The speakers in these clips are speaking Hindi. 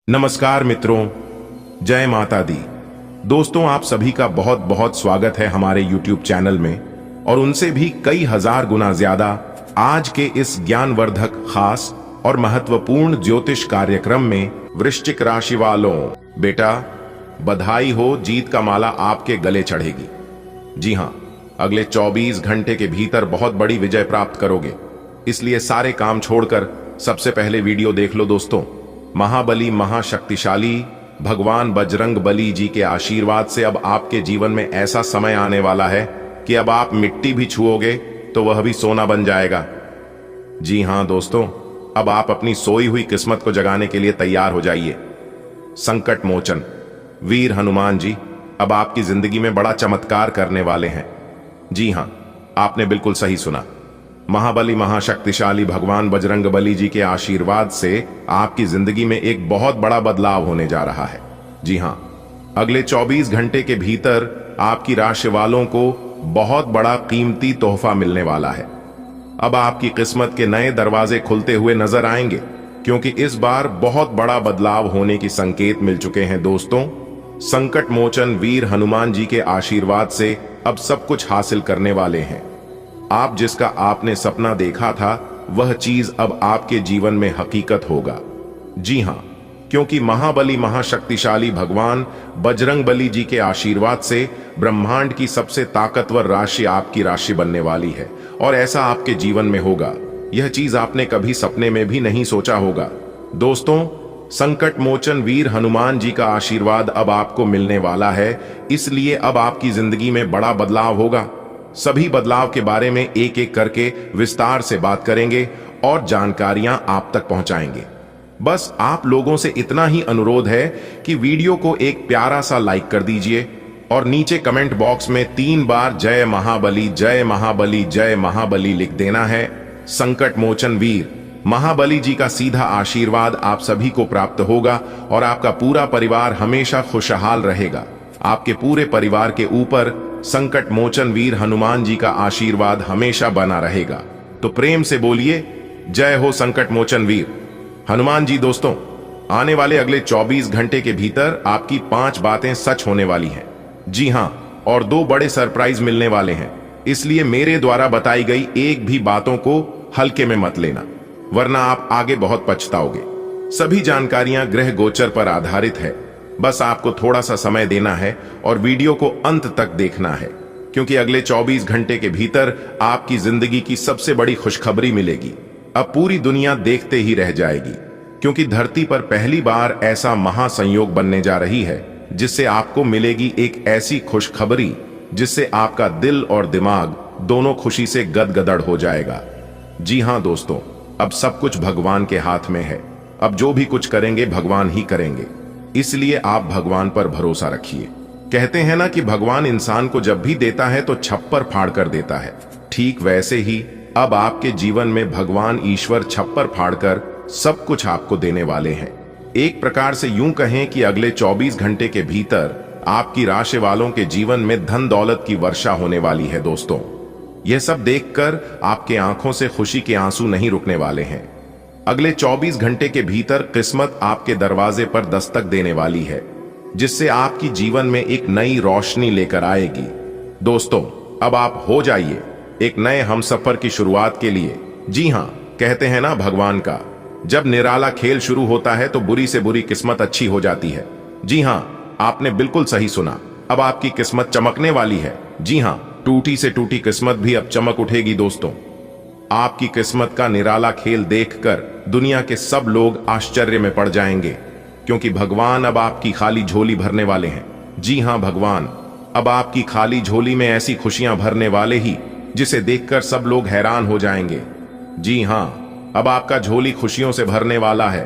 नमस्कार मित्रों, जय माता दी। दोस्तों, आप सभी का बहुत बहुत स्वागत है हमारे YouTube चैनल में और उनसे भी कई हजार गुना ज्यादा आज के इस ज्ञानवर्धक, खास और महत्वपूर्ण ज्योतिष कार्यक्रम में। वृश्चिक राशि वालों, बेटा बधाई हो, जीत का माला आपके गले चढ़ेगी। जी हां, अगले 24 घंटे के भीतर बहुत बड़ी विजय प्राप्त करोगे, इसलिए सारे काम छोड़कर सबसे पहले वीडियो देख लो। दोस्तों, महाबली महाशक्तिशाली भगवान बजरंग बली जी के आशीर्वाद से अब आपके जीवन में ऐसा समय आने वाला है कि अब आप मिट्टी भी छुओगे तो वह भी सोना बन जाएगा। जी हां दोस्तों, अब आप अपनी सोई हुई किस्मत को जगाने के लिए तैयार हो जाइए। संकट मोचन वीर हनुमान जी अब आपकी जिंदगी में बड़ा चमत्कार करने वाले हैं। जी हां, आपने बिल्कुल सही सुना। महाबली महाशक्तिशाली भगवान बजरंग बली जी के आशीर्वाद से आपकी जिंदगी में एक बहुत बड़ा बदलाव होने जा रहा है। जी हां, अगले 24 घंटे के भीतर आपकी राशि वालों को बहुत बड़ा कीमती तोहफा मिलने वाला है। अब आपकी किस्मत के नए दरवाजे खुलते हुए नजर आएंगे, क्योंकि इस बार बहुत बड़ा बदलाव होने की संकेत मिल चुके हैं। दोस्तों, संकट मोचन वीर हनुमान जी के आशीर्वाद से अब सब कुछ हासिल करने वाले हैं। आप जिसका आपने सपना देखा था वह चीज अब आपके जीवन में हकीकत होगा। जी हां, क्योंकि महाबली महाशक्तिशाली भगवान बजरंग बली जी के आशीर्वाद से ब्रह्मांड की सबसे ताकतवर राशि आपकी राशि बनने वाली है और ऐसा आपके जीवन में होगा। यह चीज आपने कभी सपने में भी नहीं सोचा होगा। दोस्तों, संकट मोचन वीर हनुमान जी का आशीर्वाद अब आपको मिलने वाला है, इसलिए अब आपकी जिंदगी में बड़ा बदलाव होगा। सभी बदलाव के बारे में एक एक करके विस्तार से बात करेंगे और जानकारियां आप तक पहुंचाएंगे। बस आप लोगों से इतना ही अनुरोध है कि वीडियो को एक प्यारा सा लाइक कर दीजिए और नीचे कमेंट बॉक्स में 3 बार जय महाबली जय महाबली जय महाबली लिख देना है। संकट मोचन वीर महाबली जी का सीधा आशीर्वाद आप सभी को प्राप्त होगा और आपका पूरा परिवार हमेशा खुशहाल रहेगा। आपके पूरे परिवार के ऊपर संकट मोचन वीर हनुमान जी का आशीर्वाद हमेशा बना रहेगा। तो प्रेम से बोलिए, जय हो संकट मोचन वीर हनुमान जी। दोस्तों, आने वाले अगले 24 घंटे के भीतर आपकी 5 बातें सच होने वाली हैं। जी हां, और 2 बड़े सरप्राइज मिलने वाले हैं, इसलिए मेरे द्वारा बताई गई एक भी बातों को हल्के में मत लेना, वरना आप आगे बहुत पछताओगे। सभी जानकारियां ग्रह गोचर पर आधारित है। बस आपको थोड़ा सा समय देना है और वीडियो को अंत तक देखना है, क्योंकि अगले 24 घंटे के भीतर आपकी जिंदगी की सबसे बड़ी खुशखबरी मिलेगी। अब पूरी दुनिया देखते ही रह जाएगी, क्योंकि धरती पर पहली बार ऐसा महासंयोग बनने जा रही है जिससे आपको मिलेगी एक ऐसी खुशखबरी जिससे आपका दिल और दिमाग दोनों खुशी से गदगदड़ हो जाएगा। जी हां दोस्तों, अब सब कुछ भगवान के हाथ में है। अब जो भी कुछ करेंगे भगवान ही करेंगे, इसलिए आप भगवान पर भरोसा रखिए। कहते हैं ना कि भगवान इंसान को जब भी देता है तो छप्पर फाड़ कर देता है। ठीक वैसे ही अब आपके जीवन में भगवान ईश्वर छप्पर फाड़कर सब कुछ आपको देने वाले हैं। एक प्रकार से यूं कहें कि अगले 24 घंटे के भीतर आपकी राशि वालों के जीवन में धन दौलत की वर्षा होने वाली है। दोस्तों, यह सब देखकर आपके आंखों से खुशी के आंसू नहीं रुकने वाले हैं। अगले 24 घंटे के भीतर किस्मत आपके दरवाजे पर दस्तक देने वाली है, जिससे आपकी जीवन में एक नई रोशनी लेकर आएगी। दोस्तों, अब आप हो जाइए एक नए हमसफर की शुरुआत के लिए। जी हां, कहते हैं ना भगवान का, जब निराला खेल शुरू होता है तो बुरी से बुरी किस्मत अच्छी हो जाती है। जी हां, आपने बिल्कुल सही सुना। अब आपकी किस्मत चमकने वाली है। जी हां, टूटी से टूटी किस्मत भी अब चमक उठेगी। दोस्तों, आपकी किस्मत का निराला खेल देखकर दुनिया के सब लोग आश्चर्य में पड़ जाएंगे, क्योंकि भगवान अब आपकी खाली झोली भरने वाले हैं। जी हां, भगवान अब आपकी खाली झोली में ऐसी खुशियां भरने वाले ही जिसे देखकर सब लोग हैरान हो जाएंगे। जी हां, अब आपका झोली खुशियों से भरने वाला है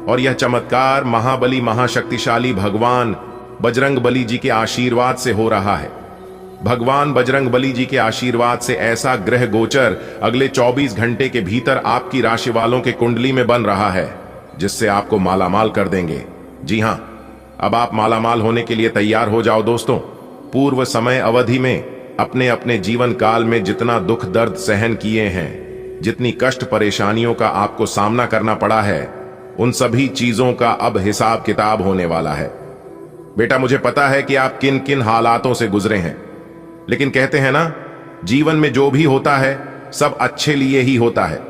और यह चमत्कार महाबली महाशक्तिशाली भगवान बजरंग बली जी के आशीर्वाद से हो रहा है। भगवान बजरंग बली जी के आशीर्वाद से ऐसा ग्रह गोचर अगले 24 घंटे के भीतर आपकी राशि वालों के कुंडली में बन रहा है, जिससे आपको मालामाल कर देंगे। जी हां, अब आप मालामाल होने के लिए तैयार हो जाओ। दोस्तों, पूर्व समय अवधि में अपने अपने जीवन काल में जितना दुख दर्द सहन किए हैं, जितनी कष्ट परेशानियों का आपको सामना करना पड़ा है, उन सभी चीजों का अब हिसाब किताब होने वाला है। बेटा, मुझे पता है कि आप किन किन हालातों से गुजरे हैं, लेकिन कहते हैं ना, जीवन में जो भी होता है सब अच्छे लिए ही होता है।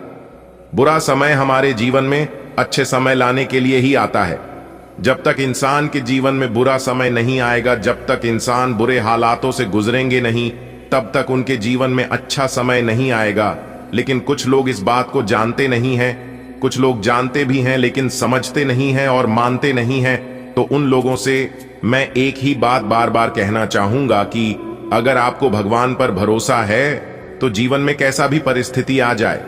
बुरा समय हमारे जीवन में अच्छे समय लाने के लिए ही आता है। जब तक इंसान के जीवन में बुरा समय नहीं आएगा, जब तक इंसान बुरे हालातों से गुजरेंगे नहीं, तब तक उनके जीवन में अच्छा समय नहीं आएगा। लेकिन कुछ लोग इस बात को जानते नहीं हैं, कुछ लोग जानते भी हैं लेकिन समझते नहीं हैं और मानते नहीं हैं। तो उन लोगों से मैं एक ही बात बार बार कहना चाहूंगा कि अगर आपको भगवान पर भरोसा है तो जीवन में कैसा भी परिस्थिति आ जाए,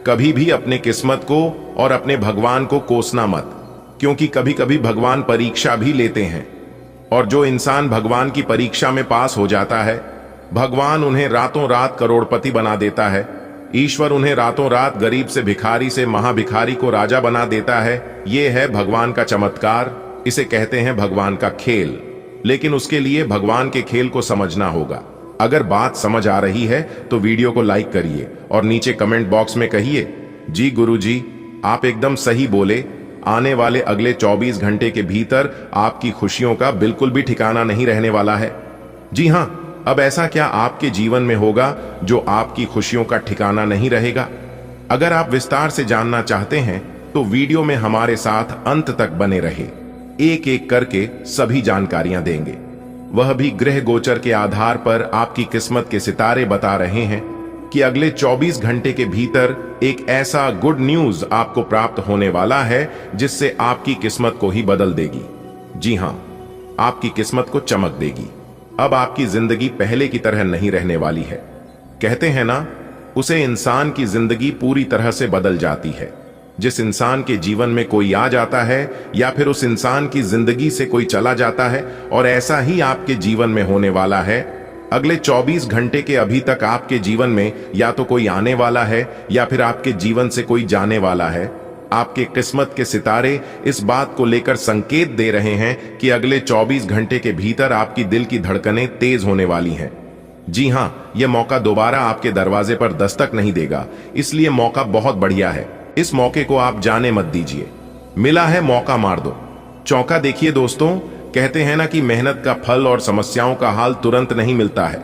कभी भी अपने किस्मत को और अपने भगवान को कोसना मत, क्योंकि कभी कभी भगवान परीक्षा भी लेते हैं। और जो इंसान भगवान की परीक्षा में पास हो जाता है, भगवान उन्हें रातों रात करोड़पति बना देता है। ईश्वर उन्हें रातों रात गरीब से भिखारी से महाभिखारी को राजा बना देता है। यह है भगवान का चमत्कार, इसे कहते हैं भगवान का खेल। लेकिन उसके लिए भगवान के खेल को समझना होगा। अगर बात समझ आ रही है तो वीडियो को लाइक करिए और नीचे कमेंट बॉक्स में कहिए, जी गुरुजी, आप एकदम सही बोले। आने वाले अगले 24 घंटे के भीतर आपकी खुशियों का बिल्कुल भी ठिकाना नहीं रहने वाला है। जी हां, अब ऐसा क्या आपके जीवन में होगा जो आपकी खुशियों का ठिकाना नहीं रहेगा? अगर आप विस्तार से जानना चाहते हैं तो वीडियो में हमारे साथ अंत तक बने रहे। एक एक करके सभी जानकारियां देंगे, वह भी ग्रह गोचर के आधार पर। आपकी किस्मत के सितारे बता रहे हैं कि अगले 24 घंटे के भीतर एक ऐसा गुड न्यूज आपको प्राप्त होने वाला है जिससे आपकी किस्मत को ही बदल देगी। जी हां, आपकी किस्मत को चमक देगी। अब आपकी जिंदगी पहले की तरह नहीं रहने वाली है। कहते हैं ना, उसे इंसान की जिंदगी पूरी तरह से बदल जाती है। जिस इंसान के जीवन में कोई आ जाता है या फिर उस इंसान की जिंदगी से कोई चला जाता है, और ऐसा ही आपके जीवन में होने वाला है। अगले 24 घंटे के अभी तक आपके जीवन में या तो कोई आने वाला है या फिर आपके जीवन से कोई जाने वाला है। आपके किस्मत के सितारे इस बात को लेकर संकेत दे रहे हैं कि अगले 24 घंटे के भीतर आपकी दिल की धड़कनें तेज होने वाली हैं। जी हां, यह मौका दोबारा आपके दरवाजे पर दस्तक नहीं देगा, इसलिए मौका बहुत बढ़िया है। इस मौके को आप जाने मत दीजिए। मिला है मौका, मार दो चौका। देखिए दोस्तों, कहते हैं ना कि मेहनत का फल और समस्याओं का हाल तुरंत नहीं मिलता है,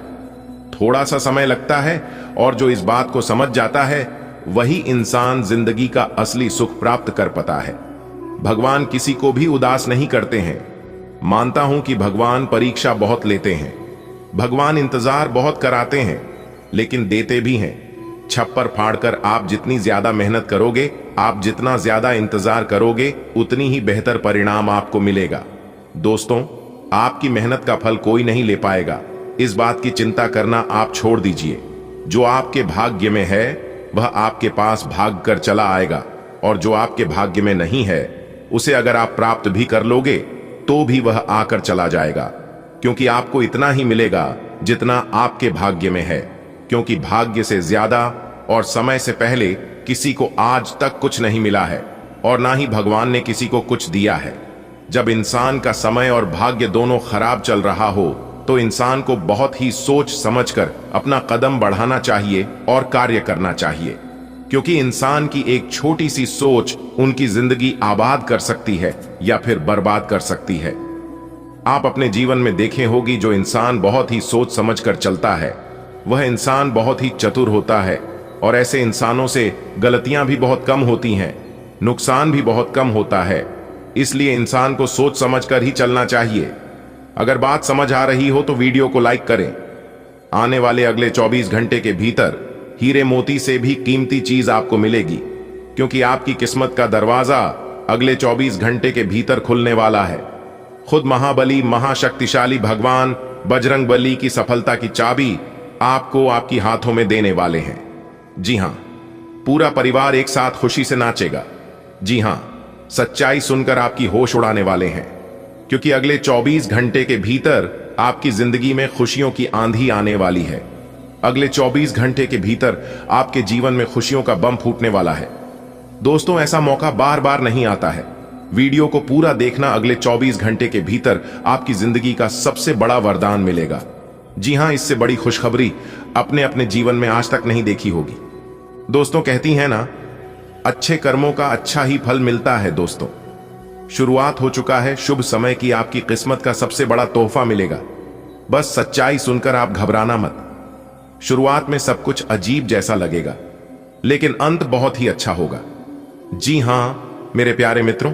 थोड़ा सा समय लगता है। और जो इस बात को समझ जाता है वही इंसान जिंदगी का असली सुख प्राप्त कर पाता है। भगवान किसी को भी उदास नहीं करते हैं। मानता हूं कि भगवान परीक्षा बहुत लेते हैं, भगवान इंतजार बहुत कराते हैं, लेकिन देते भी हैं। छप्पर फाड़कर आप जितनी ज्यादा मेहनत करोगे, आप जितना ज्यादा इंतजार करोगे, उतनी ही बेहतर परिणाम आपको मिलेगा। दोस्तों, आपकी मेहनत का फल कोई नहीं ले पाएगा, इस बात की चिंता करना आप छोड़ दीजिए। जो आपके भाग्य में है वह आपके पास भाग कर चला आएगा, और जो आपके भाग्य में नहीं है उसे अगर आप प्राप्त भी कर लोगे तो भी वह आकर चला जाएगा, क्योंकि आपको इतना ही मिलेगा जितना आपके भाग्य में है। क्योंकि भाग्य से ज्यादा और समय से पहले किसी को आज तक कुछ नहीं मिला है, और ना ही भगवान ने किसी को कुछ दिया है। जब इंसान का समय और भाग्य दोनों खराब चल रहा हो तो इंसान को बहुत ही सोच समझकर अपना कदम बढ़ाना चाहिए और कार्य करना चाहिए, क्योंकि इंसान की एक छोटी सी सोच उनकी जिंदगी आबाद कर सकती है या फिर बर्बाद कर सकती है। आप अपने जीवन में देखे होगी, जो इंसान बहुत ही सोच समझकर चलता है वह इंसान बहुत ही चतुर होता है, और ऐसे इंसानों से गलतियां भी बहुत कम होती हैं, नुकसान भी बहुत कम होता है। इसलिए इंसान को सोच समझकर ही चलना चाहिए। अगर बात समझ आ रही हो तो वीडियो को लाइक करें। आने वाले अगले 24 घंटे के भीतर हीरे मोती से भी कीमती चीज आपको मिलेगी, क्योंकि आपकी किस्मत का दरवाजा अगले 24 घंटे के भीतर खुलने वाला है। खुद महाबली महाशक्तिशाली भगवान बजरंग बली की सफलता की चाबी आपको आपकी हाथों में देने वाले हैं। जी हां, पूरा परिवार एक साथ खुशी से नाचेगा। जी हां, सच्चाई सुनकर आपकी होश उड़ाने वाले हैं, क्योंकि अगले 24 घंटे के भीतर आपकी जिंदगी में खुशियों की आंधी आने वाली है। अगले 24 घंटे के भीतर आपके जीवन में खुशियों का बम फूटने वाला है। दोस्तों, ऐसा मौका बार बार नहीं आता है। वीडियो को पूरा देखना, अगले 24 घंटे के भीतर आपकी जिंदगी का सबसे बड़ा वरदान मिलेगा। जी हां, इससे बड़ी खुशखबरी अपने अपने जीवन में आज तक नहीं देखी होगी। दोस्तों, कहती हैं ना, अच्छे कर्मों का अच्छा ही फल मिलता है दोस्तों। शुरुआत हो चुका है शुभ समय की आपकी किस्मत का सबसे बड़ा तोहफा मिलेगा। बस सच्चाई सुनकर आप घबराना मत। शुरुआत में सब कुछ अजीब जैसा लगेगा, लेकिन अंत बहुत ही अच्छा होगा। जी हां मेरे प्यारे मित्रों,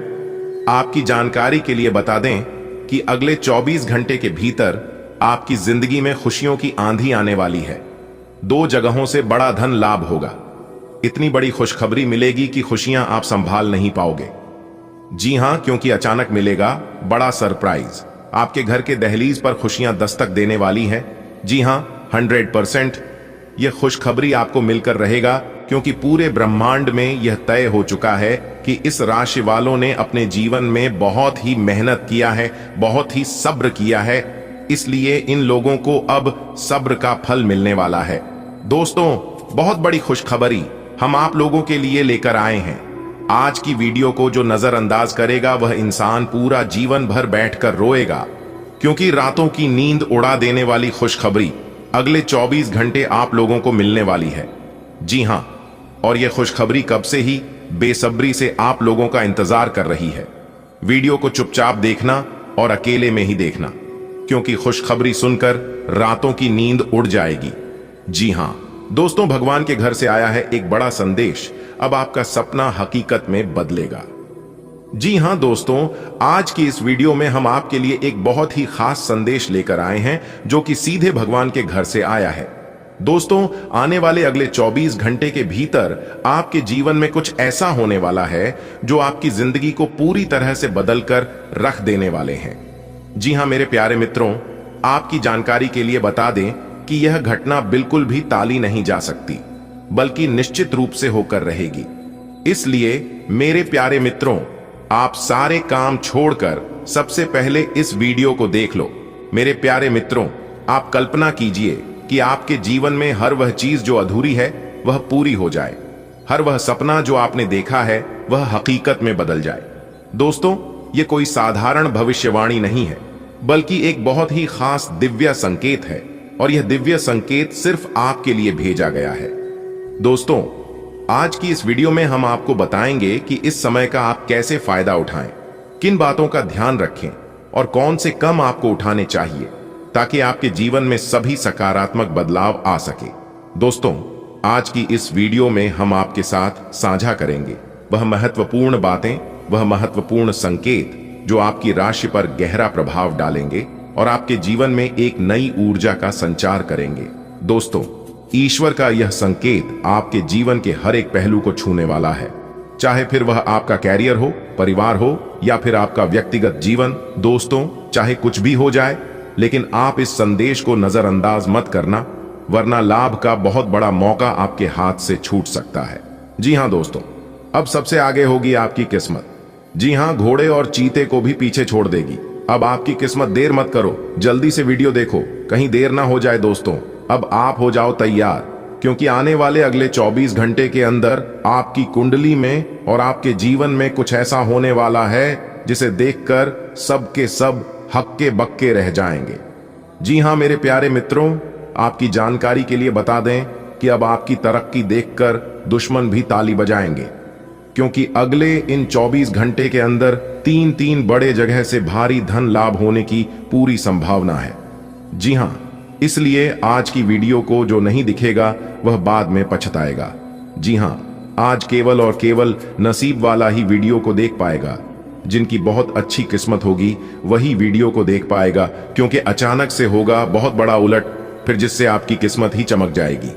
आपकी जानकारी के लिए बता दें कि अगले 24 घंटे के भीतर आपकी जिंदगी में खुशियों की आंधी आने वाली है। 2 जगहों से बड़ा धन लाभ होगा। इतनी बड़ी खुशखबरी मिलेगी कि खुशियां आप संभाल नहीं पाओगे। जी हां, क्योंकि अचानक मिलेगा बड़ा सरप्राइज। आपके घर के दहलीज पर खुशियां दस्तक देने वाली है। जी हां, 100% यह खुशखबरी आपको मिलकर रहेगा, क्योंकि पूरे ब्रह्मांड में यह तय हो चुका है कि इस राशि वालों ने अपने जीवन में बहुत ही मेहनत किया है, बहुत ही सब्र किया है, इसलिए इन लोगों को अब सब्र का फल मिलने वाला है। दोस्तों, बहुत बड़ी खुशखबरी हम आप लोगों के लिए लेकर आए हैं। आज की वीडियो को जो नजरअंदाज करेगा वह इंसान पूरा जीवन भर बैठकर रोएगा, क्योंकि रातों की नींद उड़ा देने वाली खुशखबरी अगले 24 घंटे आप लोगों को मिलने वाली है। जी हां, और यह खुशखबरी कब से ही बेसब्री से आप लोगों का इंतजार कर रही है। वीडियो को चुपचाप देखना और अकेले में ही देखना, क्योंकि खुशखबरी सुनकर रातों की नींद उड़ जाएगी। जी हां दोस्तों, भगवान के घर से आया है एक बड़ा संदेश। अब आपका सपना हकीकत में बदलेगा। जी हां दोस्तों, आज की इस वीडियो में हम आपके लिए एक बहुत ही खास संदेश लेकर आए हैं, जो कि सीधे भगवान के घर से आया है। दोस्तों, आने वाले अगले 24 घंटे के भीतर आपके जीवन में कुछ ऐसा होने वाला है जो आपकी जिंदगी को पूरी तरह से बदलकर रख देने वाले हैं। जी हां मेरे प्यारे मित्रों, आपकी जानकारी के लिए बता दें कि यह घटना बिल्कुल भी टाली नहीं जा सकती, बल्कि निश्चित रूप से होकर रहेगी। इसलिए मेरे प्यारे मित्रों, आप सारे काम छोड़कर सबसे पहले इस वीडियो को देख लो। मेरे प्यारे मित्रों, आप कल्पना कीजिए कि आपके जीवन में हर वह चीज जो अधूरी है वह पूरी हो जाए। हर वह सपना जो आपने देखा है वह हकीकत में बदल जाए। दोस्तों, यह कोई साधारण भविष्यवाणी नहीं है, बल्कि एक बहुत ही खास दिव्य संकेत है, और यह दिव्य संकेत सिर्फ आपके लिए भेजा गया है। दोस्तों, आज की इस वीडियो में हम आपको बताएंगे कि इस समय का आप कैसे फायदा उठाएं, किन बातों का ध्यान रखें और कौन से कम आपको उठाने चाहिए, ताकि आपके जीवन में सभी सकारात्मक बदलाव आ सके। दोस्तों, आज की इस वीडियो में हम आपके साथ साझा करेंगे वह महत्वपूर्ण बातें, वह महत्वपूर्ण संकेत जो आपकी राशि पर गहरा प्रभाव डालेंगे और आपके जीवन में एक नई ऊर्जा का संचार करेंगे। दोस्तों, ईश्वर का यह संकेत आपके जीवन के हर एक पहलू को छूने वाला है, चाहे फिर वह आपका कैरियर हो, परिवार हो, या फिर आपका व्यक्तिगत जीवन। दोस्तों, चाहे कुछ भी हो जाए, लेकिन आप इस संदेश को नजरअंदाज मत करना, वरना लाभ का बहुत बड़ा मौका आपके हाथ से छूट सकता है। जी हां दोस्तों, अब सबसे आगे होगी आपकी किस्मत। जी हां, घोड़े और चीते को भी पीछे छोड़ देगी। अब आपकी किस्मत, देर मत करो, जल्दी से वीडियो देखो, कहीं देर ना हो जाए। दोस्तों, अब आप हो जाओ तैयार, क्योंकि आने वाले अगले 24 घंटे के अंदर आपकी कुंडली में और आपके जीवन में कुछ ऐसा होने वाला है जिसे देखकर सबके सब हक्के बक्के रह जाएंगे। जी हां मेरे प्यारे मित्रों, आपकी जानकारी के लिए बता दें कि अब आपकी तरक्की देखकर दुश्मन भी ताली बजाएंगे, क्योंकि अगले इन 24 घंटे के अंदर 3 बड़े जगह से भारी धन लाभ होने की पूरी संभावना है। जी हां, इसलिए आज की वीडियो को जो नहीं दिखेगा वह बाद में पछताएगा। जी हां, आज केवल और केवल नसीब वाला ही वीडियो को देख पाएगा। जिनकी बहुत अच्छी किस्मत होगी वही वीडियो को देख पाएगा, क्योंकि अचानक से होगा बहुत बड़ा उलट, फिर जिससे आपकी किस्मत ही चमक जाएगी।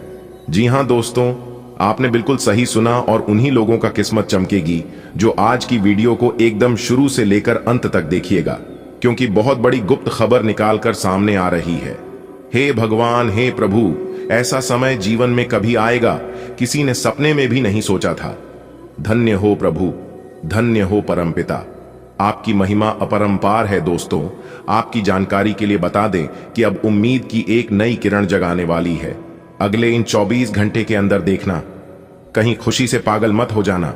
जी हां दोस्तों, आपने बिल्कुल सही सुना, और उन्हीं लोगों का किस्मत चमकेगी जो आज की वीडियो को एकदम शुरू से लेकर अंत तक देखिएगा, क्योंकि बहुत बड़ी गुप्त खबर निकालकर सामने आ रही है। हे भगवान, हे प्रभु, ऐसा समय जीवन में कभी आएगा किसी ने सपने में भी नहीं सोचा था। धन्य हो प्रभु, धन्य हो परमपिता, आपकी महिमा अपरंपार है। दोस्तों, आपकी जानकारी के लिए बता दें कि अब उम्मीद की एक नई किरण जगाने वाली है। अगले इन 24 घंटे के अंदर देखना, कहीं खुशी से पागल मत हो जाना,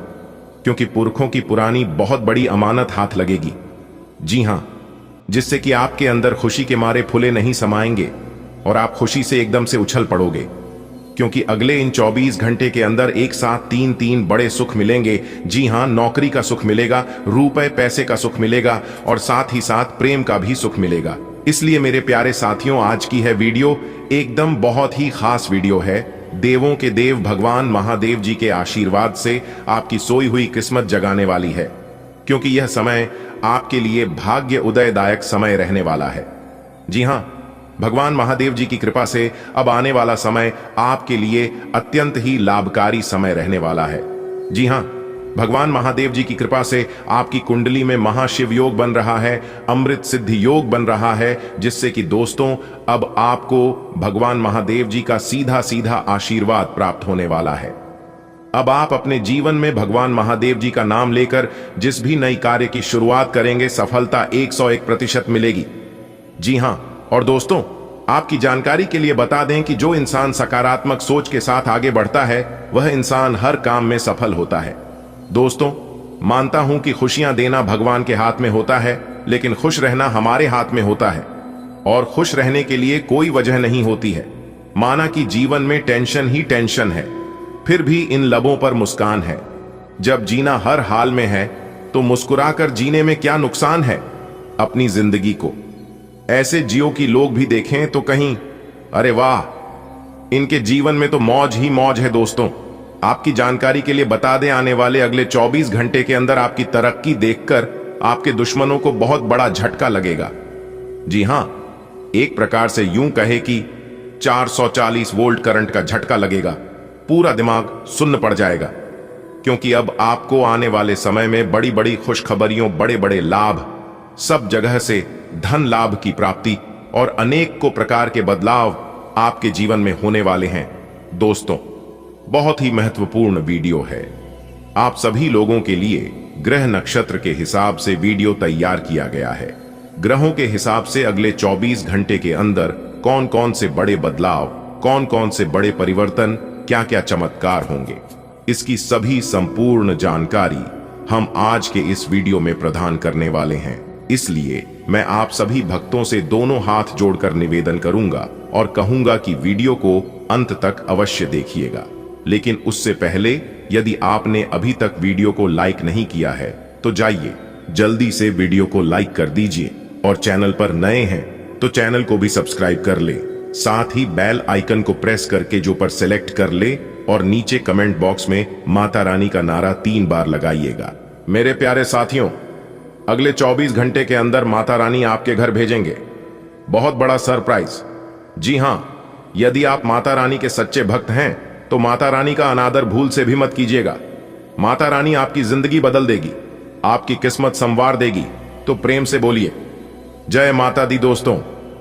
क्योंकि पुरखों की पुरानी बहुत बड़ी अमानत हाथ लगेगी। जी हां, जिससे कि आपके अंदर खुशी के मारे फुले नहीं समाएंगे और आप खुशी से एकदम से उछल पड़ोगे, क्योंकि अगले इन 24 घंटे के अंदर एक साथ तीन तीन बड़े सुख मिलेंगे। जी हां, नौकरी का सुख मिलेगा, रुपए पैसे का सुख मिलेगा और साथ ही साथ प्रेम का भी सुख मिलेगा। इसलिए मेरे प्यारे साथियों, आज की है वीडियो एकदम बहुत ही खास वीडियो है। देवों के देव भगवान महादेव जी के आशीर्वाद से आपकी सोई हुई किस्मत जगाने वाली है, क्योंकि यह समय आपके लिए भाग्य उदयदायक समय रहने वाला है। जी हां, भगवान महादेव जी की कृपा से अब आने वाला समय आपके लिए अत्यंत ही लाभकारी समय रहने वाला है। जी हां, भगवान महादेव जी की कृपा से आपकी कुंडली में महाशिव योग बन रहा है, अमृत सिद्धि योग बन रहा है, जिससे कि दोस्तों अब आपको भगवान महादेव जी का सीधा सीधा आशीर्वाद प्राप्त होने वाला है। अब आप अपने जीवन में भगवान महादेव जी का नाम लेकर जिस भी नई कार्य की शुरुआत करेंगे, सफलता 101% मिलेगी। जी हां, और दोस्तों आपकी जानकारी के लिए बता दें कि जो इंसान सकारात्मक सोच के साथ आगे बढ़ता है, वह इंसान हर काम में सफल होता है। दोस्तों, मानता हूं कि खुशियां देना भगवान के हाथ में होता है, लेकिन खुश रहना हमारे हाथ में होता है। और खुश रहने के लिए कोई वजह नहीं होती है। माना कि जीवन में टेंशन ही टेंशन है, फिर भी इन लबों पर मुस्कान है। जब जीना हर हाल में है, तो मुस्कुराकर जीने में क्या नुकसान है। अपनी जिंदगी को ऐसे जियो कि लोग भी देखें तो कहीं अरे वाह, इनके जीवन में तो मौज ही मौज है। दोस्तों, आपकी जानकारी के लिए बता दें, आने वाले अगले 24 घंटे के अंदर आपकी तरक्की देखकर आपके दुश्मनों को बहुत बड़ा झटका लगेगा। जी हां, एक प्रकार से यूं कहे कि 440 वोल्ट करंट का झटका लगेगा। पूरा दिमाग सुन्न पड़ जाएगा, क्योंकि अब आपको आने वाले समय में बड़ी बड़ी खुशखबरियों, बड़े बड़े लाभ, सब जगह से धन लाभ की प्राप्ति और अनेक को प्रकार के बदलाव आपके जीवन में होने वाले हैं। दोस्तों, बहुत ही महत्वपूर्ण वीडियो है। आप सभी लोगों के लिए ग्रह नक्षत्र के हिसाब से वीडियो तैयार किया गया है। ग्रहों के हिसाब से अगले 24 घंटे के अंदर कौन कौन से बड़े बदलाव, कौन कौन से बड़े परिवर्तन, क्या क्या चमत्कार होंगे, इसकी सभी संपूर्ण जानकारी हम आज के इस वीडियो में प्रदान करने वाले हैं। इसलिए मैं आप सभी भक्तों से दोनों हाथ जोड़कर निवेदन करूंगा और कहूंगा कि वीडियो को अंत तक अवश्य देखिएगा। लेकिन उससे पहले यदि आपने अभी तक वीडियो को लाइक नहीं किया है, तो जाइए जल्दी से वीडियो को लाइक कर दीजिए, और चैनल पर नए हैं तो चैनल को भी सब्सक्राइब कर ले। साथ ही बेल आइकन को प्रेस करके जो पर सेलेक्ट कर ले, और नीचे कमेंट बॉक्स में माता रानी का नारा 3 बार लगाइएगा। मेरे प्यारे साथियों, अगले 24 घंटे के अंदर माता रानी आपके घर भेजेंगे बहुत बड़ा सरप्राइज। जी हां, यदि आप माता रानी के सच्चे भक्त हैं तो माता रानी का अनादर भूल से भी मत कीजिएगा। माता रानी आपकी जिंदगी बदल देगी, आपकी किस्मत संवार देगी। तो प्रेम से बोलिए जय माता दी। दोस्तों,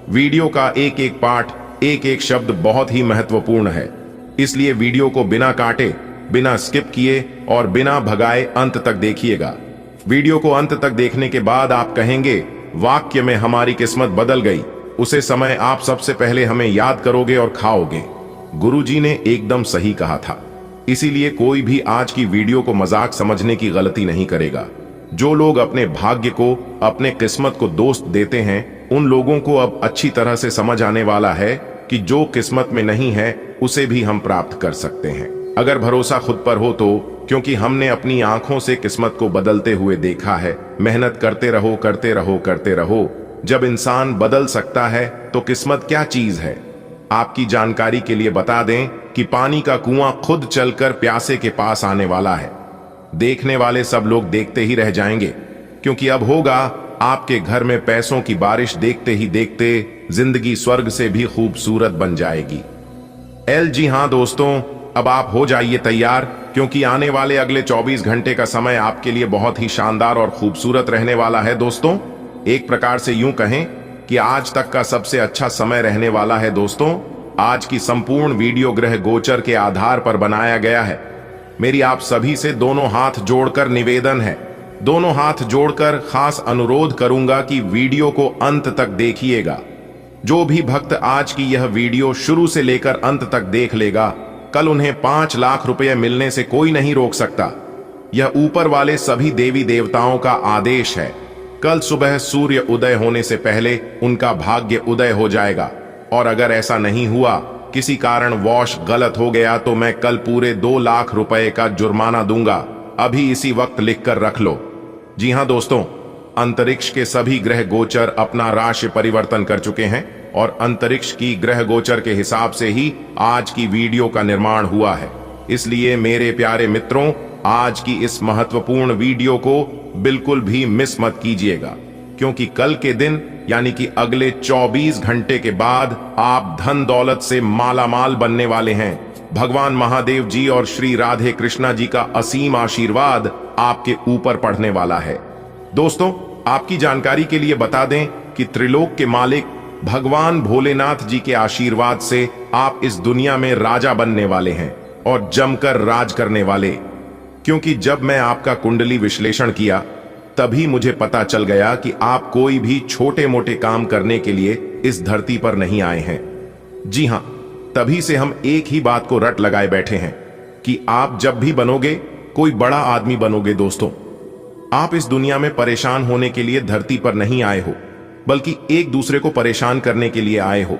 वीडियो का एक एक पार्ट, एक एक शब्द बहुत ही महत्वपूर्ण है, इसलिए वीडियो को बिना काटे, बिना स्किप किए और बिना भगाए अंत तक देखिएगा। वीडियो को अंत तक देखने के बाद आप कहेंगे वाक्य में हमारी किस्मत बदल गई, उसे समय आप सबसे पहले हमें याद करोगे और खाओगे। गुरुजी ने एकदम सही कहा था। इसीलिए कोई भी आज की वीडियो को मजाक समझने की गलती नहीं करेगा। जो लोग अपने भाग्य को, अपने किस्मत को दोस्त देते हैं, उन लोगों को अब अच्छी तरह से समझ आने वाला है कि जो किस्मत में नहीं है उसे भी हम प्राप्त कर सकते हैं, अगर भरोसा खुद पर हो तो। क्योंकि हमने अपनी आंखों से किस्मत को बदलते हुए देखा है। मेहनत करते रहो, करते रहो, करते रहो। जब इंसान बदल सकता है तो किस्मत क्या चीज है। आपकी जानकारी के लिए बता दें कि पानी का कुआं खुद चलकर प्यासे के पास आने वाला है। देखने वाले सब लोग देखते ही रह जाएंगे, क्योंकि अब होगा आपके घर में पैसों की बारिश। देखते ही देखते जिंदगी स्वर्ग से भी खूबसूरत बन जाएगी। जी हां दोस्तों, अब आप हो जाइए तैयार, क्योंकि आने वाले अगले 24 घंटे का समय आपके लिए बहुत ही शानदार और खूबसूरत रहने वाला है। दोस्तों, एक प्रकार से यूं कहें कि आज तक का सबसे अच्छा समय रहने वाला है। दोस्तों, आज की संपूर्ण वीडियो ग्रह गोचर के आधार पर बनाया गया है। मेरी आप सभी से दोनों हाथ जोड़कर निवेदन है, दोनों हाथ जोड़कर खास अनुरोध करूंगा कि वीडियो को अंत तक देखिएगा। जो भी भक्त आज की यह वीडियो शुरू से लेकर अंत तक देख लेगा, कल उन्हें 5 लाख रुपए मिलने से कोई नहीं रोक सकता। यह ऊपर वाले सभी देवी देवताओं का आदेश है। कल सुबह सूर्य उदय होने से पहले उनका भाग्य उदय हो जाएगा, और अगर ऐसा नहीं हुआ किसी कारण वॉश गलत हो गया तो मैं कल पूरे 2 लाख रुपए का जुर्माना दूंगा। अभी इसी वक्त लिख कर रख लो। जी हां दोस्तों, अंतरिक्ष के सभी ग्रह गोचर अपना राशि परिवर्तन कर चुके हैं और अंतरिक्ष की ग्रह गोचर के हिसाब से ही आज की वीडियो का निर्माण हुआ है। इसलिए मेरे प्यारे मित्रों, आज की इस महत्वपूर्ण वीडियो को बिल्कुल भी मिस मत कीजिएगा, क्योंकि कल के दिन यानी कि अगले 24 घंटे के बाद आप धन दौलत से मालामाल बनने वाले हैं। भगवान महादेव जी और श्री राधे कृष्णा जी का असीम आशीर्वाद आपके ऊपर पड़ने वाला है। दोस्तों, आपकी जानकारी के लिए बता दें कि त्रिलोक के मालिक भगवान भोलेनाथ जी के आशीर्वाद से आप इस दुनिया में राजा बनने वाले हैं और जमकर राज करने वाले। क्योंकि जब मैं आपका कुंडली विश्लेषण किया तभी मुझे पता चल गया कि आप कोई भी छोटे मोटे काम करने के लिए इस धरती पर नहीं आए हैं। जी हां, तभी से हम एक ही बात को रट लगाए बैठे हैं कि आप जब भी बनोगे कोई बड़ा आदमी बनोगे। दोस्तों, आप इस दुनिया में परेशान होने के लिए धरती पर नहीं आए हो, बल्कि एक दूसरे को परेशान करने के लिए आए हो।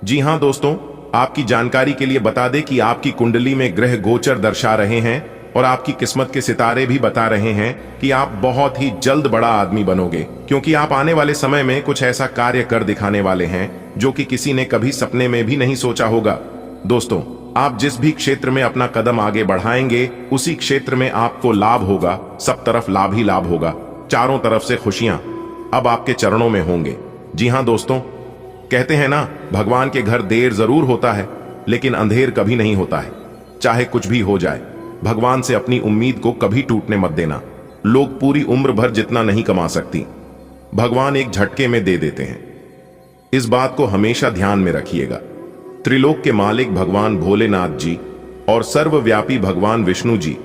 जी हां दोस्तों, आपकी जानकारी के लिए बता दें कि आपकी कुंडली में ग्रह गोचर दर्शा रहे हैं और आपकी किस्मत के सितारे भी बता रहे हैं कि आप बहुत ही जल्द बड़ा आदमी बनोगे, क्योंकि आप आने वाले समय में कुछ ऐसा कार्य कर दिखाने वाले हैं जो कि किसी ने कभी सपने में भी नहीं सोचा होगा। दोस्तों, आप जिस भी क्षेत्र में अपना कदम आगे बढ़ाएंगे उसी क्षेत्र में आपको लाभ होगा। सब तरफ लाभ ही लाभ होगा, चारों तरफ से खुशियां अब आपके चरणों में होंगे। जी हां दोस्तों, कहते हैं ना, भगवान के घर देर जरूर होता है लेकिन अंधेर कभी नहीं होता है। चाहे कुछ भी हो जाए, भगवान से अपनी उम्मीद को कभी टूटने मत देना। लोग पूरी उम्र भर जितना नहीं कमा सकती, भगवान एक झटके में दे देते हैं। इस बात को हमेशा ध्यान में रखिएगा। त्रिलोक के मालिक भगवान भोलेनाथ जी और सर्वव्यापी भगवान विष्णु जी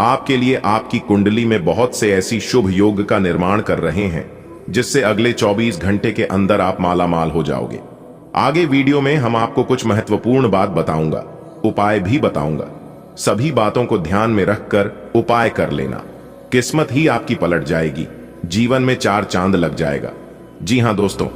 आपके लिए आपकी कुंडली में बहुत से ऐसी शुभ योग का निर्माण कर रहे हैं जिससे अगले 24 घंटे के अंदर आप मालामाल हो जाओगे। आगे वीडियो में हम आपको कुछ महत्वपूर्ण बात बताऊंगा, उपाय भी बताऊंगा। सभी बातों को ध्यान में रखकर उपाय कर लेना, किस्मत ही आपकी पलट जाएगी, जीवन में 4 चांद लग जाएगा। जी हां दोस्तों,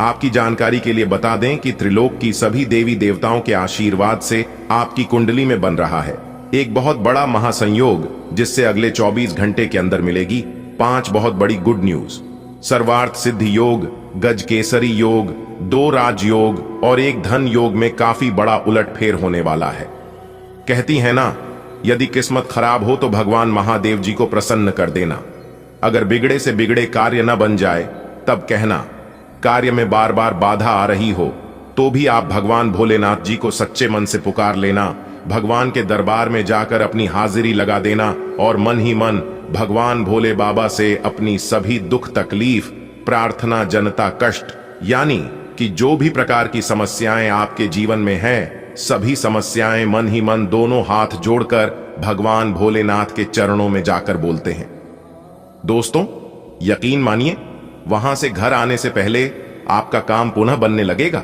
आपकी जानकारी के लिए बता दें कि त्रिलोक की सभी देवी देवताओं के आशीर्वाद से आपकी कुंडली में बन रहा है एक बहुत बड़ा महासंयोग, जिससे अगले 24 घंटे के अंदर मिलेगी 5 बहुत बड़ी गुड न्यूज। सर्वार्थ सिद्धि योग, गजकेसरी योग, 2 राजयोग और 1 धन योग में काफी बड़ा उलटफेर होने वाला है। कहती है ना, यदि किस्मत खराब हो तो भगवान महादेव जी को प्रसन्न कर देना। अगर बिगड़े से बिगड़े कार्य न बन जाए तब कहना। कार्य में बार बार बाधा आ रही हो तो भी आप भगवान भोलेनाथ जी को सच्चे मन से पुकार लेना। भगवान के दरबार में जाकर अपनी हाजिरी लगा देना और मन ही मन भगवान भोले बाबा से अपनी सभी दुख तकलीफ, प्रार्थना, जनता, कष्ट, यानी कि जो भी प्रकार की समस्याएं आपके जीवन में है, सभी समस्याएं मन ही मन दोनों हाथ जोड़कर भगवान भोलेनाथ के चरणों में जाकर बोलते हैं। दोस्तों, यकीन मानिए, वहां से घर आने से पहले आपका काम पुनः बनने लगेगा।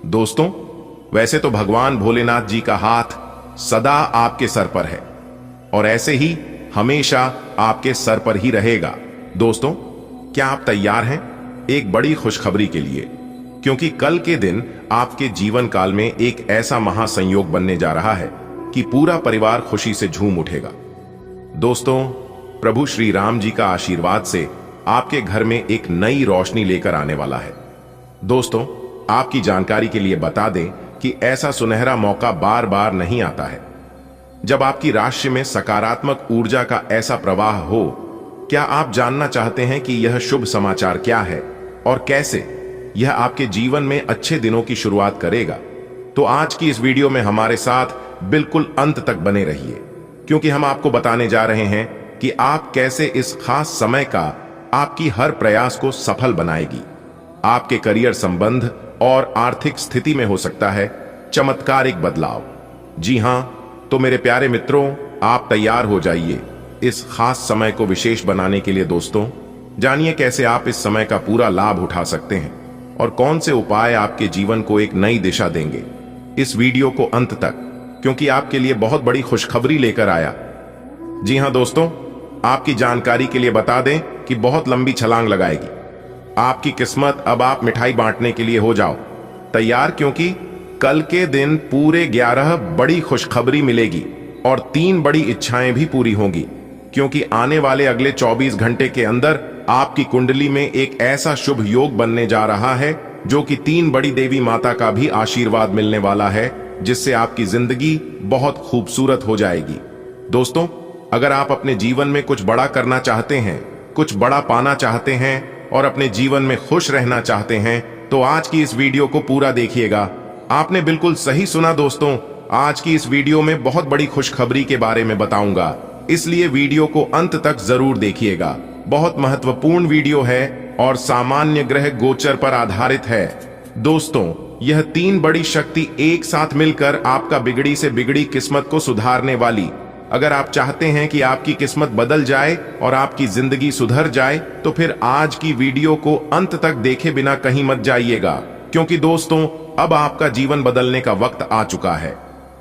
दोस्तों, वैसे तो भगवान भोलेनाथ जी का हाथ सदा आपके सर पर है और ऐसे ही हमेशा आपके सर पर ही रहेगा। दोस्तों, क्या आप तैयार हैं एक बड़ी खुशखबरी के लिए? क्योंकि कल के दिन आपके जीवन काल में एक ऐसा महासंयोग बनने जा रहा है कि पूरा परिवार खुशी से झूम उठेगा। दोस्तों, प्रभु श्री राम जी का आशीर्वाद से आपके घर में एक नई रोशनी लेकर आने वाला है। दोस्तों, आपकी जानकारी के लिए बता दें कि ऐसा सुनहरा मौका बार बार नहीं आता है जब आपकी राशि में सकारात्मक ऊर्जा का ऐसा प्रवाह हो। क्या आप जानना चाहते हैं कि यह शुभ समाचार क्या है और कैसे यह आपके जीवन में अच्छे दिनों की शुरुआत करेगा? तो आज की इस वीडियो में हमारे साथ बिल्कुल अंत तक बने रहिए, क्योंकि हम आपको बताने जा रहे हैं कि आप कैसे इस खास समय का आपकी हर प्रयास को सफल बनाएगी। आपके करियर संबंध और आर्थिक स्थिति में हो सकता है चमत्कारिक बदलाव। जी हां, तो मेरे प्यारे मित्रों, आप तैयार हो जाइए इस खास समय को विशेष बनाने के लिए। दोस्तों, जानिए कैसे आप इस समय का पूरा लाभ उठा सकते हैं और कौन से उपाय आपके जीवन को एक नई दिशा देंगे। इस वीडियो को अंत तक, क्योंकि आपके लिए बहुत बड़ी खुशखबरी लेकर आया। जी हां दोस्तों, आपकी जानकारी के लिए बता दें कि बहुत लंबी छलांग लगाएगी आपकी किस्मत। अब आप मिठाई बांटने के लिए हो जाओ तैयार, क्योंकि कल के दिन पूरे 11 बड़ी खुशखबरी मिलेगी और 3 बड़ी इच्छाएं भी पूरी होंगी, क्योंकि आने वाले अगले 24 घंटे के अंदर आपकी कुंडली में एक ऐसा शुभ योग बनने जा रहा है जो कि 3 बड़ी देवी माता का भी आशीर्वाद मिलने वाला है, जिससे आपकी जिंदगी बहुत खूबसूरत हो जाएगी। दोस्तों, अगर आप अपने जीवन में कुछ बड़ा करना चाहते हैं, कुछ बड़ा पाना चाहते हैं और अपने जीवन में खुश रहना चाहते हैं, तो आज की इस वीडियो को पूरा देखिएगा। आपने बिल्कुल सही सुना दोस्तों, आज की इस वीडियो में बहुत बड़ी खुशखबरी के बारे में बताऊंगा, इसलिए वीडियो को अंत तक जरूर देखिएगा। बहुत महत्वपूर्ण वीडियो है और सामान्य ग्रह गोचर पर आधारित है। दोस्तों, यह 3 बड़ी शक्ति एक साथ मिलकर आपका बिगड़ी से बिगड़ी किस्मत को सुधारने वाली। अगर आप चाहते हैं कि आपकी किस्मत बदल जाए और आपकी जिंदगी सुधर जाए, तो फिर आज की वीडियो को अंत तक देखे बिना कहीं मत जाइएगा, क्योंकि दोस्तों अब आपका जीवन बदलने का वक्त आ चुका है।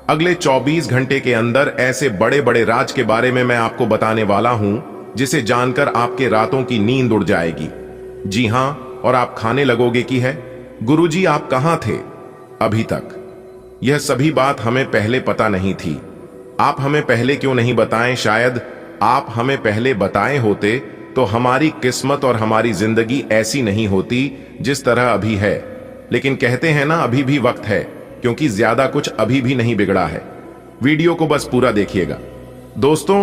अगले 24 घंटे के अंदर ऐसे बड़े बड़े राज के बारे में मैं आपको बताने वाला हूं, जिसे जानकर आपके रातों की नींद उड़ जाएगी। जी हां, और आप खाने लगोगे कि है गुरुजी आप कहां थे अभी तक? यह सभी बात हमें पहले पता नहीं थी। आप हमें पहले क्यों नहीं बताएं? शायद आप हमें पहले बताए होते तो हमारी किस्मत और हमारी जिंदगी ऐसी नहीं होती जिस तरह अभी है। लेकिन कहते हैं ना, अभी भी वक्त है, क्योंकि ज्यादा कुछ अभी भी नहीं बिगड़ा है। वीडियो को बस पूरा देखिएगा। दोस्तों,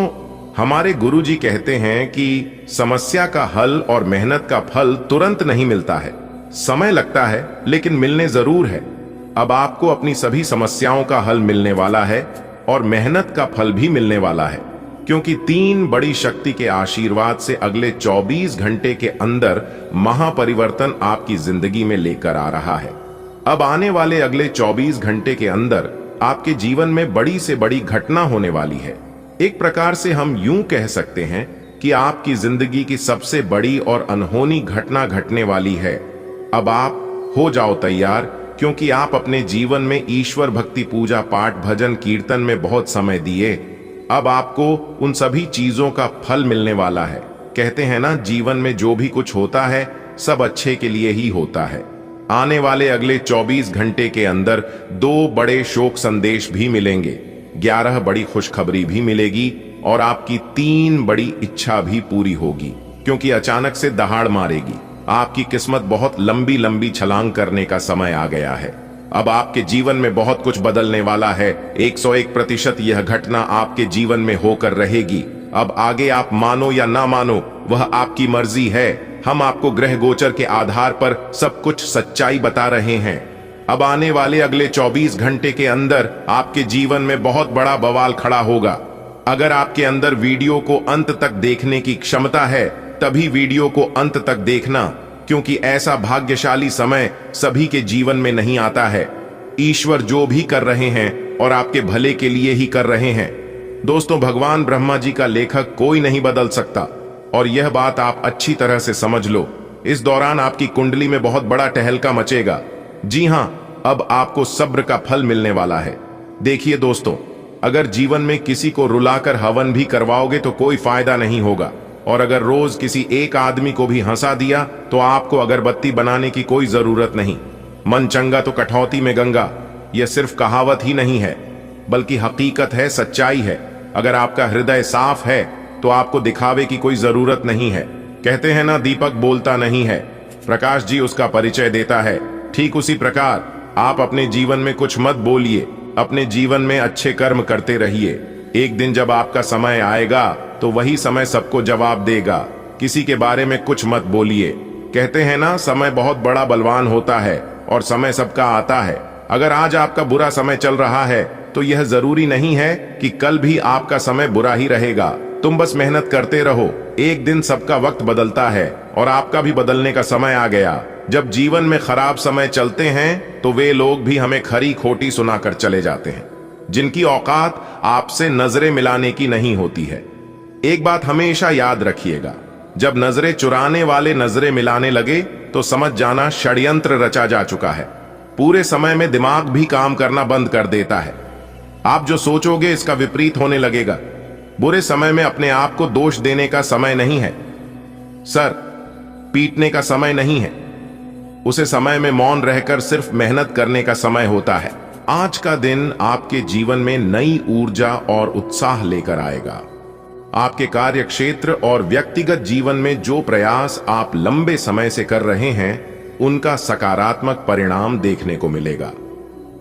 हमारे गुरुजी कहते हैं कि समस्या का हल और मेहनत का फल तुरंत नहीं मिलता है, समय लगता है, लेकिन मिलने जरूर है। अब आपको अपनी सभी समस्याओं का हल मिलने वाला है और मेहनत का फल भी मिलने वाला है, क्योंकि 3 बड़ी शक्ति के आशीर्वाद से अगले 24 घंटे के अंदर महापरिवर्तन आपकी जिंदगी में लेकर आ रहा है। अब आने वाले अगले 24 घंटे के अंदर आपके जीवन में बड़ी से बड़ी घटना होने वाली है। एक प्रकार से हम यूं कह सकते हैं कि आपकी जिंदगी की सबसे बड़ी और अनहोनी घटना घटने वाली है। अब आप हो जाओ तैयार, क्योंकि आप अपने जीवन में ईश्वर भक्ति, पूजा पाठ, भजन कीर्तन में बहुत समय दिए। अब आपको उन सभी चीजों का फल मिलने वाला है। कहते हैं ना, जीवन में जो भी कुछ होता है सब अच्छे के लिए ही होता है। आने वाले अगले 24 घंटे के अंदर 2 बड़े शोक संदेश भी मिलेंगे, 11 बड़ी खुशखबरी भी मिलेगी और आपकी 3 बड़ी इच्छा भी पूरी होगी, क्योंकि अचानक से दहाड़ मारेगी। आपकी किस्मत बहुत लंबी लंबी छलांग करने का समय आ गया है। अब आपके जीवन में बहुत कुछ बदलने वाला है। 101% यह घटना आपके जीवन में होकर रहेगी। अब आगे आप मानो या ना मानो, वह आपकी मर्जी है। हम आपको ग्रह गोचर के आधार पर सब कुछ सच्चाई बता रहे हैं। अब आने वाले अगले 24 घंटे के अंदर आपके जीवन में बहुत बड़ा बवाल खड़ा होगा। अगर आपके अंदर वीडियो को अंत तक देखने की क्षमता है, तभी वीडियो को अंत तक देखना, क्योंकि ऐसा भाग्यशाली समय सभी के जीवन में नहीं आता है। ईश्वर जो भी कर रहे हैं और आपके भले के लिए ही कर रहे हैं। दोस्तों, भगवान ब्रह्मा जी का लेखक कोई नहीं बदल सकता, और यह बात आप अच्छी तरह से समझ लो। इस दौरान आपकी कुंडली में बहुत बड़ा टहलका मचेगा। जी हां, अब आपको सब्र का फल मिलने वाला है। देखिए दोस्तों, अगर जीवन में किसी को रुलाकर हवन भी करवाओगे तो कोई फायदा नहीं होगा, और अगर रोज किसी एक आदमी को भी हंसा दिया तो आपको अगरबत्ती बनाने की कोई जरूरत नहीं। मन चंगा तो कठौती में गंगा, यह सिर्फ कहावत ही नहीं है, बल्कि हकीकत है, सच्चाई है। अगर आपका हृदय साफ है तो आपको दिखावे की कोई जरूरत नहीं है। कहते हैं ना, दीपक बोलता नहीं है, प्रकाश जी उसका परिचय देता है। ठीक उसी प्रकार आप अपने जीवन में कुछ मत बोलिए, अपने जीवन में अच्छे कर्म करते रहिए। एक दिन जब आपका समय आएगा तो वही समय सबको जवाब देगा। किसी के बारे में कुछ मत बोलिए। कहते हैं ना, समय बहुत बड़ा बलवान होता है और समय सबका आता है। अगर आज आपका बुरा समय चल रहा है तो यह जरूरी नहीं है कि कल भी आपका समय बुरा ही रहेगा। तुम बस मेहनत करते रहो। एक दिन सबका वक्त बदलता है और आपका भी बदलने का समय आ गया। जब जीवन में खराब समय चलते हैं तो वे लोग भी हमें खरी खोटी सुनाकर चले जाते हैं, जिनकी औकात आपसे नजरें मिलाने की नहीं होती है। एक बात हमेशा याद रखिएगा, जब नजरें चुराने वाले नजरें मिलाने लगे तो समझ जाना षड्यंत्र रचा जा चुका है। पूरे समय में दिमाग भी काम करना बंद कर देता है। आप जो सोचोगे इसका विपरीत होने लगेगा। बुरे समय में अपने आप को दोष देने का समय नहीं है, सर पीटने का समय नहीं है। उसे समय में मौन रहकर सिर्फ मेहनत करने का समय होता है। आज का दिन आपके जीवन में नई ऊर्जा और उत्साह लेकर आएगा। आपके कार्य क्षेत्र और व्यक्तिगत जीवन में जो प्रयास आप लंबे समय से कर रहे हैं, उनका सकारात्मक परिणाम देखने को मिलेगा।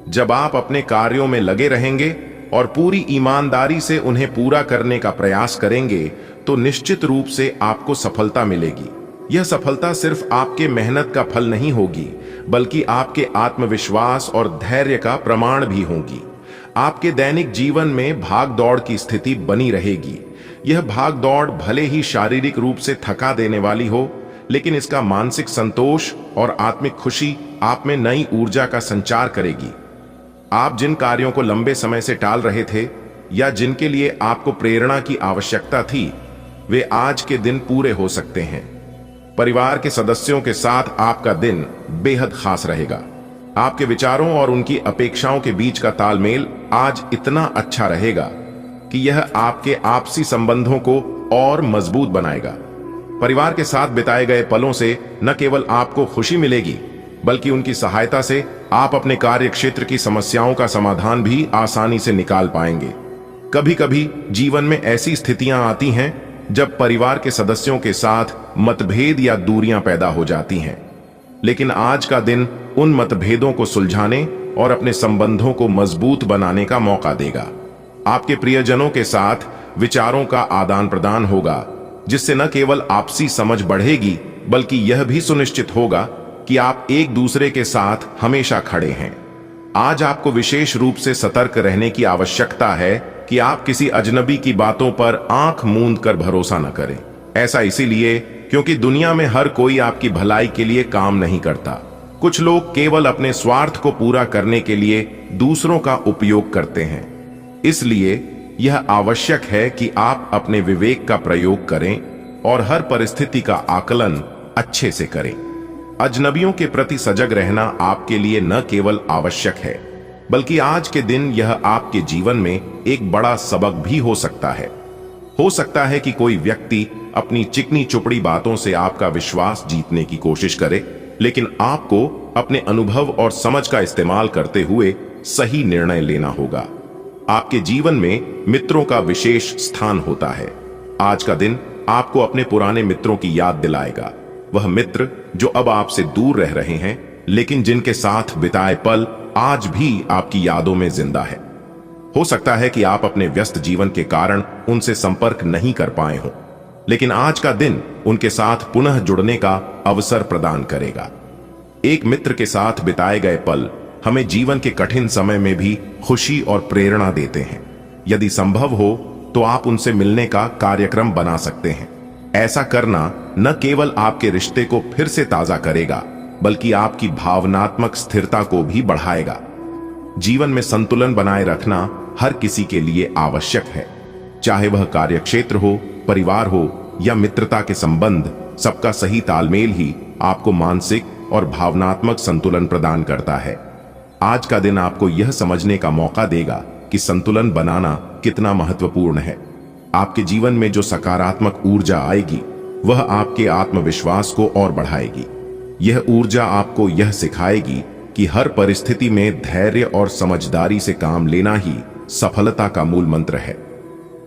जब आप अपने कार्यों में लगे रहेंगे और पूरी ईमानदारी से उन्हें पूरा करने का प्रयास करेंगे, तो निश्चित रूप से आपको सफलता मिलेगी। यह सफलता सिर्फ आपके मेहनत का फल नहीं होगी, बल्कि आपके आत्मविश्वास और धैर्य का प्रमाण भी होगी। आपके दैनिक जीवन में भाग दौड़ की स्थिति बनी रहेगी। यह भाग दौड़ भले ही शारीरिक रूप से थका देने वाली हो, लेकिन इसका मानसिक संतोष और आत्मिक खुशी आप में नई ऊर्जा का संचार करेगी। आप जिन कार्यों को लंबे समय से टाल रहे थे या जिनके लिए आपको प्रेरणा की आवश्यकता थी, वे आज के दिन पूरे हो सकते हैं। परिवार के सदस्यों के साथ आपका दिन बेहद खास रहेगा। आपके विचारों और उनकी अपेक्षाओं के बीच का तालमेल आज इतना अच्छा रहेगा कि यह आपके आपसी संबंधों को और मजबूत बनाएगा। परिवार के साथ बिताए गए पलों से न केवल आपको खुशी मिलेगी, बल्कि उनकी सहायता से आप अपने कार्य क्षेत्र की समस्याओं का समाधान भी आसानी से निकाल पाएंगे। कभी कभी जीवन में ऐसी स्थितियां आती हैं जब परिवार के सदस्यों के साथ मतभेद या दूरियां पैदा हो जाती हैं, लेकिन आज का दिन उन मतभेदों को सुलझाने और अपने संबंधों को मजबूत बनाने का मौका देगा। आपके प्रियजनों के साथ विचारों का आदान प्रदान होगा, जिससे न केवल आपसी समझ बढ़ेगी, बल्कि यह भी सुनिश्चित होगा कि आप एक दूसरे के साथ हमेशा खड़े हैं। आज आपको विशेष रूप से सतर्क रहने की आवश्यकता है कि आप किसी अजनबी की बातों पर आंख मूंद कर भरोसा न करें। ऐसा इसीलिए क्योंकि दुनिया में हर कोई आपकी भलाई के लिए काम नहीं करता। कुछ लोग केवल अपने स्वार्थ को पूरा करने के लिए दूसरों का उपयोग करते हैं। इसलिए यह आवश्यक है कि आप अपने विवेक का प्रयोग करें और हर परिस्थिति का आकलन अच्छे से करें। अजनबियों के प्रति सजग रहना आपके लिए न केवल आवश्यक है, बल्कि आज के दिन यह आपके जीवन में एक बड़ा सबक भी हो सकता है। हो सकता है कि कोई व्यक्ति अपनी चिकनी चुपड़ी बातों से आपका विश्वास जीतने की कोशिश करे, लेकिन आपको अपने अनुभव और समझ का इस्तेमाल करते हुए सही निर्णय लेना होगा। आपके जीवन में मित्रों का विशेष स्थान होता है। आज का दिन आपको अपने पुराने मित्रों की याद दिलाएगा। वह मित्र जो अब आपसे दूर रह रहे हैं, लेकिन जिनके साथ बिताए पल आज भी आपकी यादों में जिंदा है। हो सकता है कि आप अपने व्यस्त जीवन के कारण उनसे संपर्क नहीं कर पाए हों, लेकिन आज का दिन उनके साथ पुनः जुड़ने का अवसर प्रदान करेगा। एक मित्र के साथ बिताए गए पल हमें जीवन के कठिन समय में भी खुशी और प्रेरणा देते हैं। यदि संभव हो तो आप उनसे मिलने का कार्यक्रम बना सकते हैं। ऐसा करना न केवल आपके रिश्ते को फिर से ताजा करेगा, बल्कि आपकी भावनात्मक स्थिरता को भी बढ़ाएगा। जीवन में संतुलन बनाए रखना हर किसी के लिए आवश्यक है, चाहे वह कार्यक्षेत्र हो, परिवार हो या मित्रता के संबंध। सबका सही तालमेल ही आपको मानसिक और भावनात्मक संतुलन प्रदान करता है। आज का दिन आपको यह समझने का मौका देगा कि संतुलन बनाना कितना महत्वपूर्ण है। आपके जीवन में जो सकारात्मक ऊर्जा आएगी, वह आपके आत्मविश्वास को और बढ़ाएगी। यह ऊर्जा आपको यह सिखाएगी कि हर परिस्थिति में धैर्य और समझदारी से काम लेना ही सफलता का मूल मंत्र है।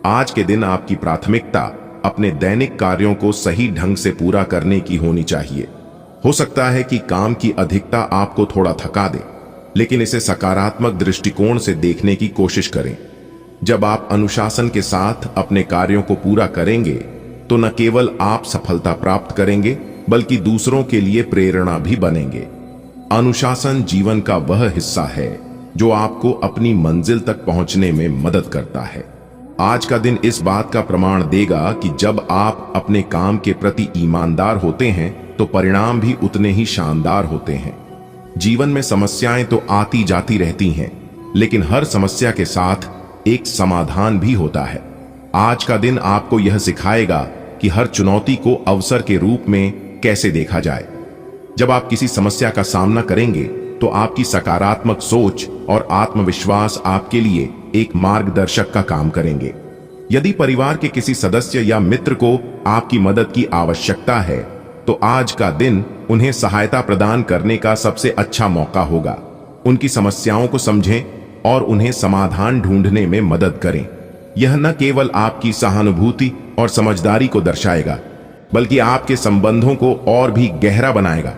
आज के दिन आपकी प्राथमिकता अपने दैनिक कार्यों को सही ढंग से पूरा करने की होनी चाहिए। हो सकता है कि काम की अधिकता आपको थोड़ा थका दे, लेकिन इसे सकारात्मक दृष्टिकोण से देखने की कोशिश करें। जब आप अनुशासन के साथ अपने कार्यों को पूरा करेंगे, तो न केवल आप सफलता प्राप्त करेंगे, बल्कि दूसरों के लिए प्रेरणा भी बनेंगे। अनुशासन जीवन का वह हिस्सा है जो आपको अपनी मंजिल तक पहुंचने में मदद करता है। आज का दिन इस बात का प्रमाण देगा कि जब आप अपने काम के प्रति ईमानदार होते हैं, तो परिणाम भी उतने ही शानदार होते हैं। जीवन में समस्याएं तो आती जाती रहती हैं, लेकिन हर समस्या के साथ एक समाधान भी होता है। आज का दिन आपको यह सिखाएगा कि हर चुनौती को अवसर के रूप में कैसे देखा जाए। जब आप किसी समस्या का सामना करेंगे, तो आपकी सकारात्मक सोच और आत्मविश्वास आपके लिए एक मार्गदर्शक का काम करेंगे। यदि परिवार के किसी सदस्य या मित्र को आपकी मदद की आवश्यकता है, तो आज का दिन उन्हें सहायता प्रदान करने का सबसे अच्छा मौका होगा। उनकी समस्याओं को समझें और उन्हें समाधान ढूंढने में मदद करें। यह न केवल आपकी सहानुभूति और समझदारी को दर्शाएगा, बल्कि आपके संबंधों को और भी गहरा बनाएगा।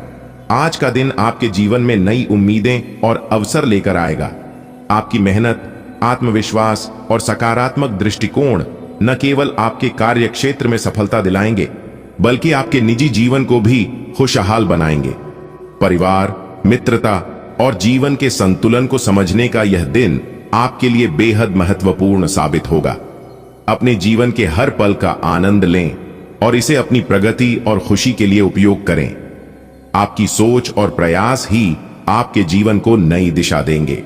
आज का दिन आपके जीवन में नई उम्मीदें और अवसर लेकर आएगा। आपकी मेहनत, आत्मविश्वास और सकारात्मक दृष्टिकोण न केवल आपके कार्य क्षेत्र में सफलता दिलाएंगे, बल्कि आपके निजी जीवन को भी खुशहाल बनाएंगे। परिवार, मित्रता और जीवन के संतुलन को समझने का यह दिन आपके लिए बेहद महत्वपूर्ण साबित होगा। अपने जीवन के हर पल का आनंद लें और इसे अपनी प्रगति और खुशी के लिए उपयोग करें। आपकी सोच और प्रयास ही आपके जीवन को नई दिशा देंगे।